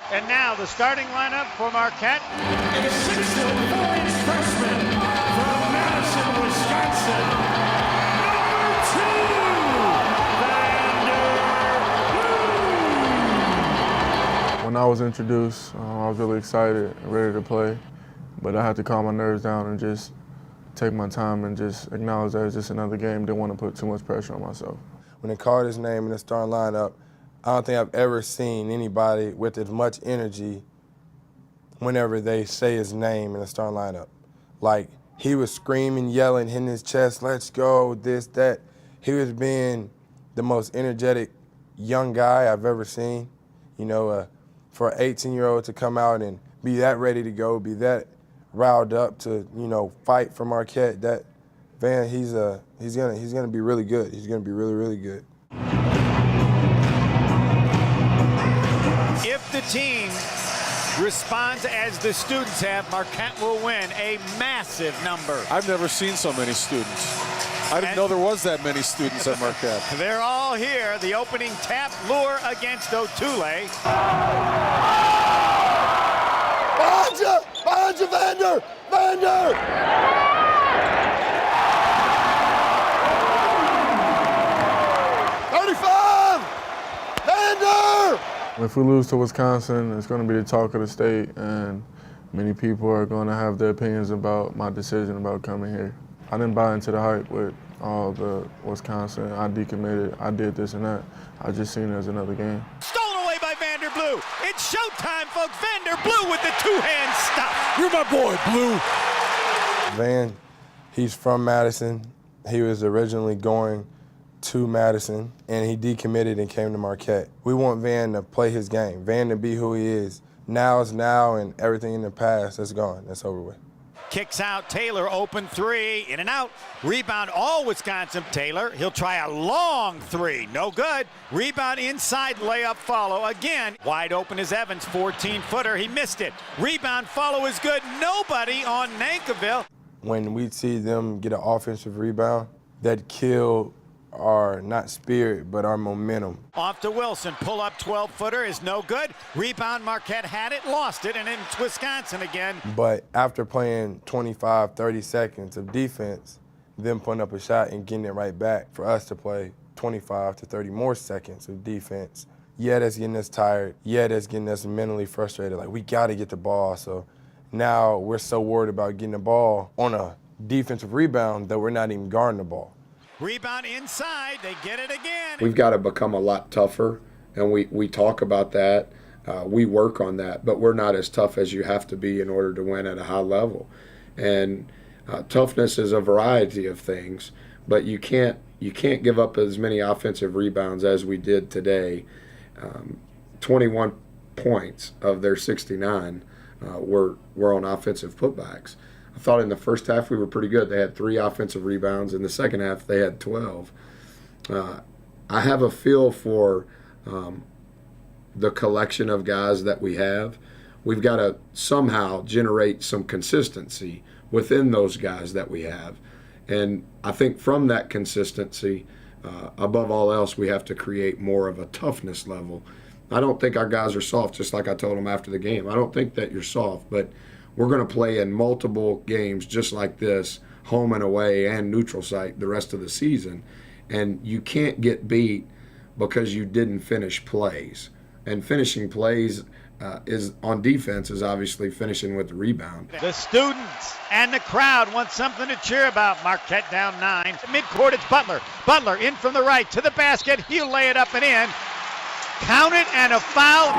And now the starting lineup for Marquette. A 6'4" freshman from Madison, Wisconsin, number 2, Vander Blue. When I was introduced, I was really excited and ready to play, but I had to calm my nerves down and just take my time and just acknowledge that it's just another game. Didn't want to put too much pressure on myself. When they called his name in the starting lineup, I don't think I've ever seen anybody with as much energy whenever they say his name in the starting lineup. Like, he was screaming, yelling, hitting his chest, let's go, this, that. He was being the most energetic young guy I've ever seen. You know, for an 18-year-old to come out and be that ready to go, be that riled up to, you know, fight for Marquette, that Van, he's gonna be really good. He's gonna be really, really good. If the team responds as the students have, Marquette will win a massive number. I've never seen so many students. I didn't know there was that many students at Marquette. They're all here. The opening tap lure against Otule. Behind you, Vander! Vander! If we lose to Wisconsin, it's going to be the talk of the state, and many people are going to have their opinions about my decision about coming here. I didn't buy into the hype with all the Wisconsin. I decommitted, I did this and that. I just seen it as another game. Stolen away by Vander Blue. It's showtime, folks. Vander Blue with the two-hand stop. You're my boy, Blue. Van, he's from Madison. He was originally going to Madison, and he decommitted and came to Marquette. We want Van to play his game, Van to be who he is. Now is now, and everything in the past, that's gone. That's over with. Kicks out Taylor, open three, in and out. Rebound, all Wisconsin. Taylor, he'll try a long three, no good. Rebound inside, layup follow. Again, wide open is Evans, 14-footer, he missed it. Rebound follow is good, nobody on Nankiville. When we see them get an offensive rebound, that kill our, not spirit, but our momentum. Off to Wilson, pull up 12-footer is no good. Rebound, Marquette had it, lost it, and it's Wisconsin again. But after playing 25, 30 seconds of defense, them putting up a shot and getting it right back, for us to play 25 to 30 more seconds of defense, yeah, that's getting us tired. Yeah, that's getting us mentally frustrated. Like, we got to get the ball. So now we're so worried about getting the ball on a defensive rebound that we're not even guarding the ball. Rebound inside, they get it again. We've got to become a lot tougher, and we talk about that. We work on that, but we're not as tough as you have to be in order to win at a high level. And toughness is a variety of things, but you can't give up as many offensive rebounds as we did today. 21 points of their 69 were on offensive putbacks. I thought in the first half we were pretty good. They had 3 offensive rebounds. In the second half, they had 12. I have a feel for the collection of guys that we have. We've got to somehow generate some consistency within those guys that we have. And I think from that consistency, above all else, we have to create more of a toughness level. I don't think our guys are soft, just like I told them after the game. I don't think that you're soft, but we're going to play in multiple games just like this, home and away and neutral site the rest of the season. And you can't get beat because you didn't finish plays. And finishing plays is on defense is obviously finishing with the rebound. The students and the crowd want something to cheer about. Marquette down 9. Midcourt, it's Butler. Butler in from the right to the basket. He'll lay it up and in. Count it, and a foul.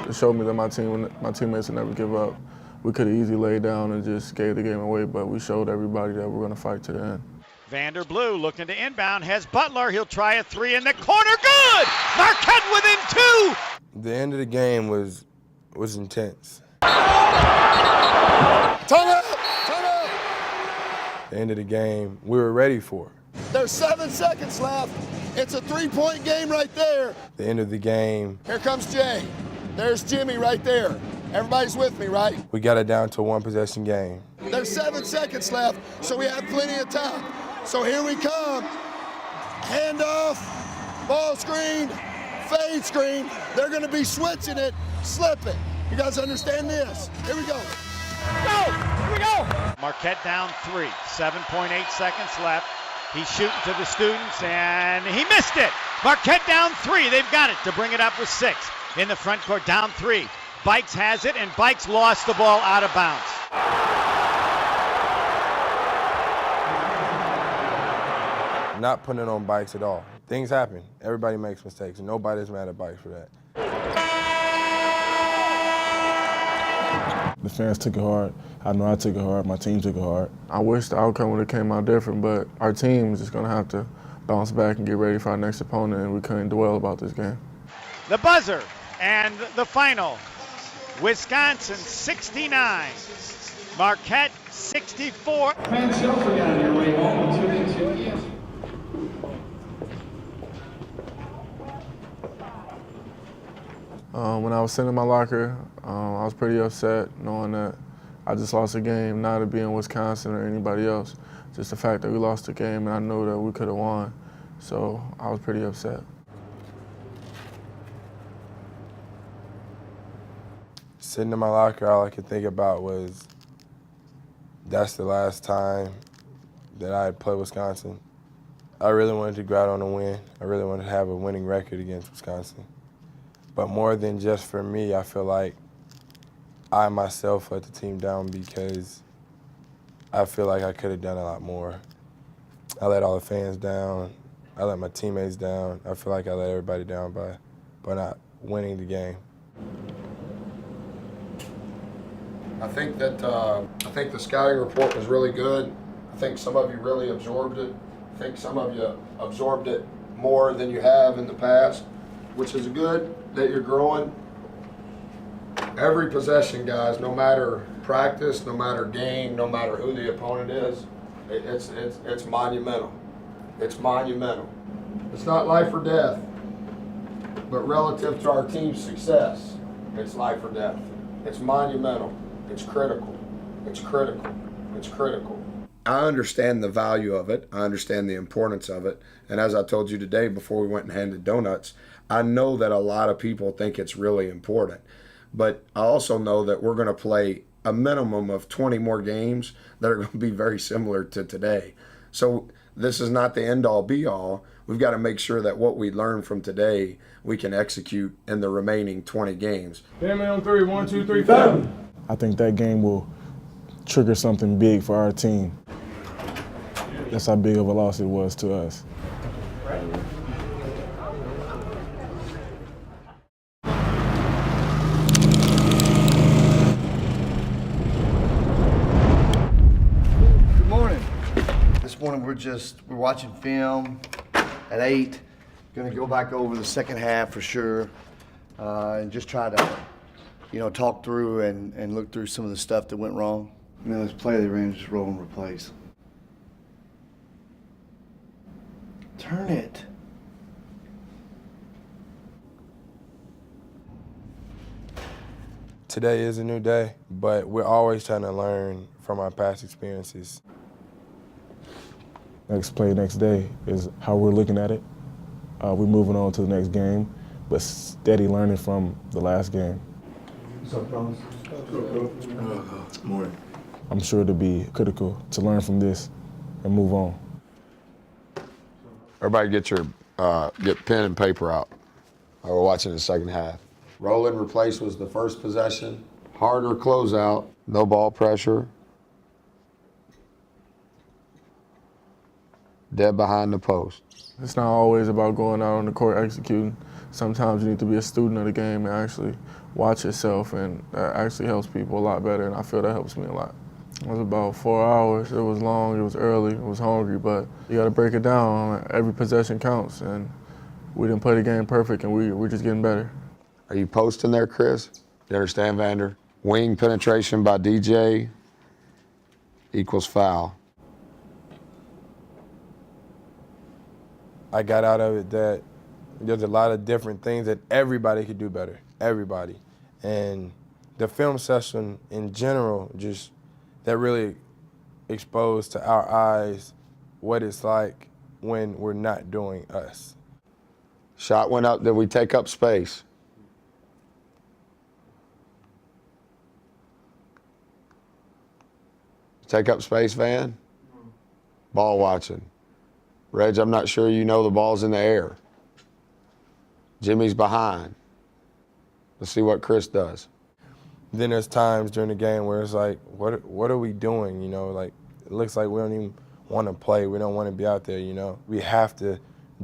It showed me that my teammates would never give up. We could have easily laid down and just gave the game away, but we showed everybody that we're going to fight to the end. Vander Blue looking to inbound, has Butler. He'll try a 3 in the corner. Good! Marquette within 2! The end of the game was intense. Time out! The end of the game, we were ready for it. There's 7 seconds left. It's a 3-point game right there. The end of the game. Here comes Jay. There's Jimmy right there. Everybody's with me, right? We got it down to a 1-possession game. There's 7 seconds left, so we have plenty of time. So here we come. Handoff, ball screen, fade screen. They're going to be switching it, slipping. You guys understand this? Here we go. Go! Here we go! Marquette down 3, 7.8 seconds left. He's shooting to the students, and he missed it. Marquette down 3. They've got it to bring it up with 6. In the front court, down 3. Bikes has it, and Bikes lost the ball out of bounds. Not putting it on Bikes at all. Things happen. Everybody makes mistakes. Nobody's mad at Bikes for that. The fans took it hard. I know I took it hard. My team took it hard. I wish the outcome would have came out different, but our team is just going to have to bounce back and get ready for our next opponent, and we couldn't dwell about this game. The buzzer and the final. Wisconsin 69, Marquette 64. Fans, don't forget on your way home to tune into When I was sitting in my locker, I was pretty upset knowing that I just lost a game, not to be in Wisconsin or anybody else. Just the fact that we lost the game and I knew that we could have won. So I was pretty upset. Sitting in my locker, all I could think about was that's the last time that I had played Wisconsin. I really wanted to go out on a win. I really wanted to have a winning record against Wisconsin. But more than just for me, I feel like I myself let the team down because I feel like I could have done a lot more. I let all the fans down. I let my teammates down. I feel like I let everybody down by not winning the game. I think the scouting report was really good. I think some of you really absorbed it. I think some of you absorbed it more than you have in the past, which is good that you're growing. Every possession, guys, no matter practice, no matter game, no matter who the opponent is, it's monumental. It's monumental. It's not life or death, but relative to our team's success, it's life or death. It's monumental. It's critical. It's critical. It's critical. I understand the value of it. I understand the importance of it. And as I told you today before we went and handed donuts, I know that a lot of people think it's really important. But I also know that we're going to play a minimum of 20 more games that are going to be very similar to today. So this is not the end-all, be-all. We've got to make sure that what we learn from today, we can execute in the remaining 20 games. Family on 3, 1, 2, 3, 4. I think that game will trigger something big for our team. That's how big of a loss it was to us. Good morning. This morning we're watching film at 8. Gonna go back over the second half for sure, and just try to, talk through and look through some of the stuff that went wrong. This play they ran, just roll and replace. Turn it. Today is a new day, but we're always trying to learn from our past experiences. Next play, next day is how we're looking at it. We're moving on to the next game, but steady learning from the last game. What's up, fellas? Good morning. I'm sure to be critical to learn from this and move on. Everybody get pen and paper out. We're watching the second half. Roll and replace was the first possession. Harder closeout, no ball pressure. Dead behind the post. It's not always about going out on the court executing. Sometimes you need to be a student of the game and actually watch yourself, and that actually helps people a lot better, and I feel that helps me a lot. It was about 4 hours. It was long, it was early, it was hungry, but you gotta break it down. Every possession counts, and we didn't play the game perfect, and we're just getting better. Are you posting there, Chris? You understand, Vander? Wing penetration by DJ equals foul. I got out of it that there's a lot of different things that everybody could do better, everybody. And the film session in general, just that really exposed to our eyes what it's like when we're not doing us. Shot went up. Did we take up space? Take up space, Van? Ball watching. Reg, I'm not sure you know the ball's in the air. Jimmy's behind. Let's see what Chris does. Then there's times during the game where it's like, what are we doing? You know, like it looks like we don't even want to play. We don't want to be out there, you know. We have to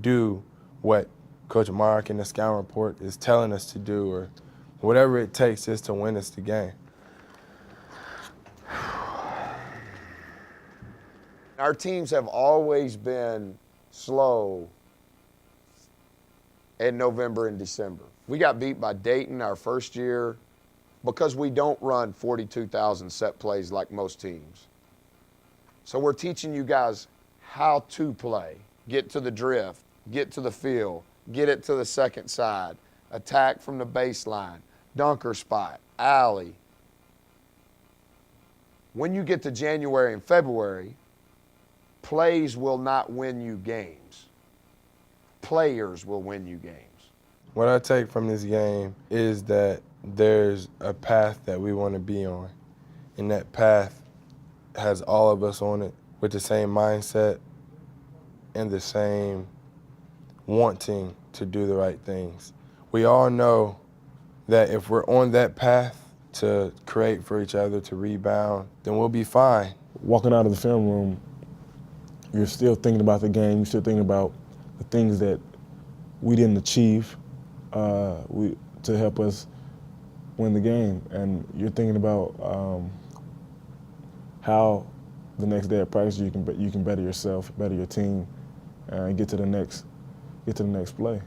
do what Coach Mark and the Scout Report is telling us to do, or whatever it takes just to win us the game. Our teams have always been slow in November and December. We got beat by Dayton our first year because we don't run 42,000 set plays like most teams. So we're teaching you guys how to play. Get to the drift, get to the field, get it to the second side, attack from the baseline, dunker spot, alley. When you get to January and February, plays will not win you games. Players will win you games. What I take from this game is that there's a path that we want to be on, and that path has all of us on it with the same mindset and the same wanting to do the right things. We all know that if we're on that path to create for each other, to rebound, then we'll be fine. Walking out of the film room, you're still thinking about the game. You're still thinking about the things that we didn't achieve to help us win the game. And you're thinking about how the next day at practice you can better yourself, better your team, and get to the next play.